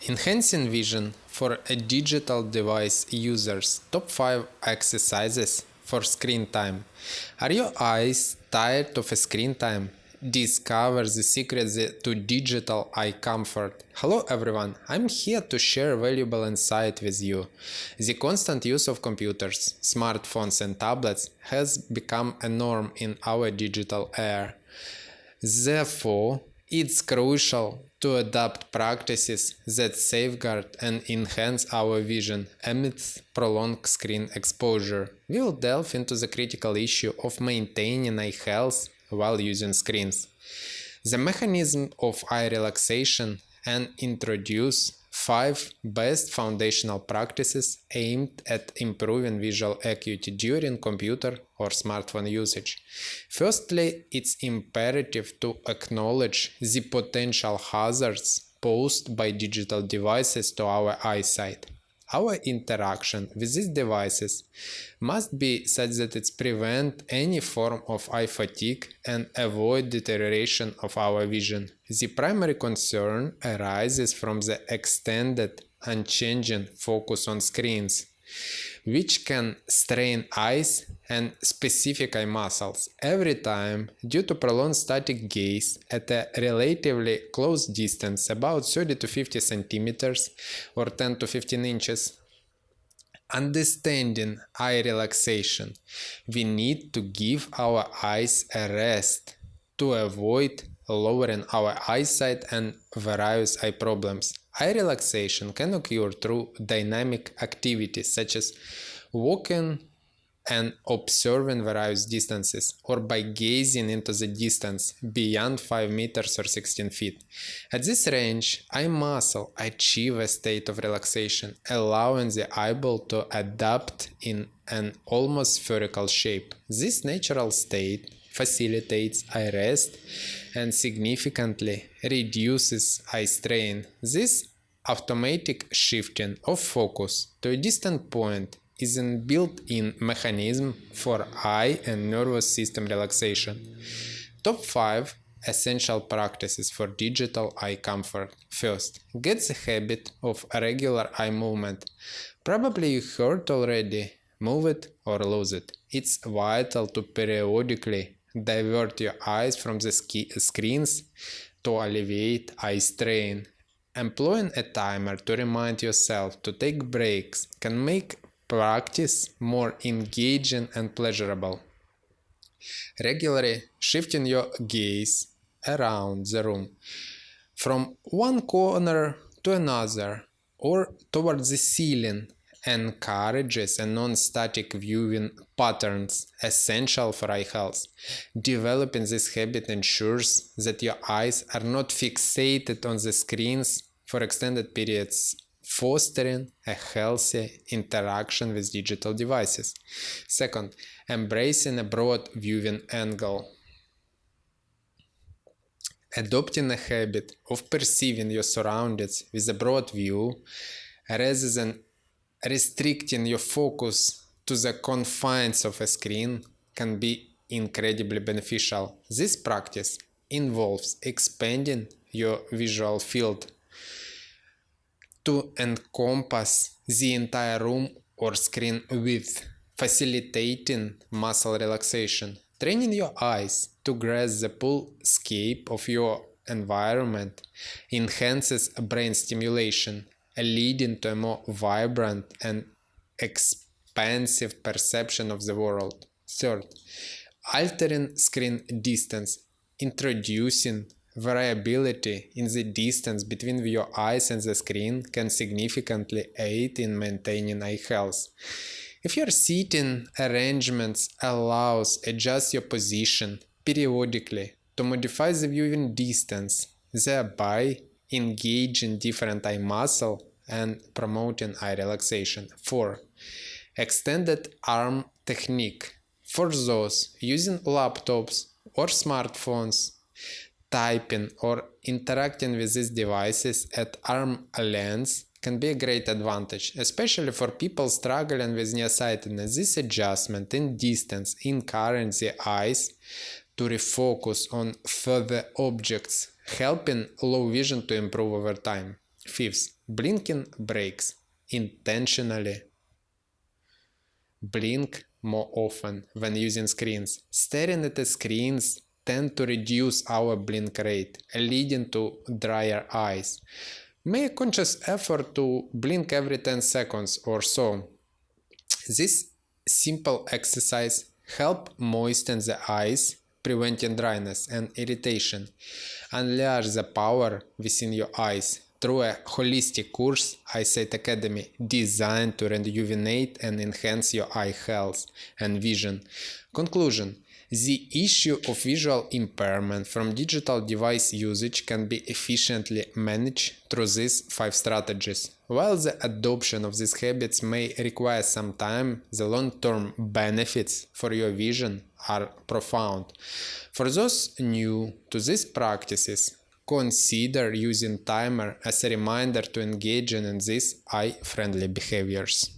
Enhancing vision for a digital device users. Top 5 exercises for screen time. Are your eyes tired of a screen time? Discover the secret to digital eye comfort. Hello everyone, I'm here to share valuable insight with you. The constant use of computers, smartphones and tablets has become a norm in our digital era. Therefore, it's crucial to adopt practices that safeguard and enhance our vision amidst prolonged screen exposure. We will delve into the critical issue of maintaining eye health while using screens, the mechanism of eye relaxation, and introduce 5 best foundational practices aimed at improving visual acuity during computer or smartphone usage. Firstly, it's imperative to acknowledge the potential hazards posed by digital devices to our eyesight. Our interaction with these devices must be such that it prevents any form of eye fatigue and avoid deterioration of our vision. The primary concern arises from the extended, unchanging focus on screens, which can strain eyes and specific eye muscles every time due to prolonged static gaze at a relatively close distance, about 30 to 50 centimeters or 10 to 15 inches. Understanding eye relaxation, we need to give our eyes a rest to avoid lowering our eyesight and various eye problems. Eye relaxation can occur through dynamic activities such as walking and observing various distances, or by gazing into the distance beyond 5 meters or 16 feet. At this range, eye muscle achieve a state of relaxation, allowing the eyeball to adapt in an almost spherical shape. This natural state facilitates eye rest and significantly reduces eye strain. This automatic shifting of focus to a distant point is a built-in mechanism for eye and nervous system relaxation. Top 5 essential practices for digital eye comfort. First, get the habit of regular eye movement. Probably you heard already, move it or lose it. It's vital to periodically divert your eyes from the screens to alleviate eye strain. Employing a timer to remind yourself to take breaks can make practice more engaging and pleasurable. Regularly shifting your gaze around the room from one corner to another or towards the ceiling encourages a non-static viewing patterns essential for eye health. Developing this habit ensures that your eyes are not fixated on the screens for extended periods, fostering a healthy interaction with digital devices. Second, embracing a broad viewing angle. Adopting a habit of perceiving your surroundings with a broad view rather than restricting your focus to the confines of a screen can be incredibly beneficial. This practice involves expanding your visual field to encompass the entire room or screen width, facilitating muscle relaxation. Training your eyes to grasp the full scope of your environment enhances brain stimulation, leading to a more vibrant and expansive perception of the world. Third, altering screen distance. Introducing variability in the distance between your eyes and the screen can significantly aid in maintaining eye health. If your seating arrangements allows adjust your position periodically to modify the viewing distance, thereby engaging different eye muscle and promoting eye relaxation. 4. Extended arm technique. For those using laptops or smartphones, typing or interacting with these devices at arm length can be a great advantage, especially for people struggling with nearsightedness. This adjustment in distance encourages the eyes to refocus on further objects, helping low vision to improve over time. Fifth, Blinking breaks. Intentionally blink more often when using screens. Staring at the screens tend to reduce our blink rate, leading to drier eyes. Make a conscious effort to blink every 10 seconds or so. This simple exercise helps moisten the eyes, preventing dryness and irritation. Unleash the power within your eyes through a holistic course, Eyesight Academy, designed to rejuvenate and enhance your eye health and vision. Conclusion: the issue of visual impairment from digital device usage can be efficiently managed through these 5 strategies. While the adoption of these habits may require some time, the long-term benefits for your vision are profound. For those new to these practices, consider using timer as a reminder to engage in these eye-friendly behaviors.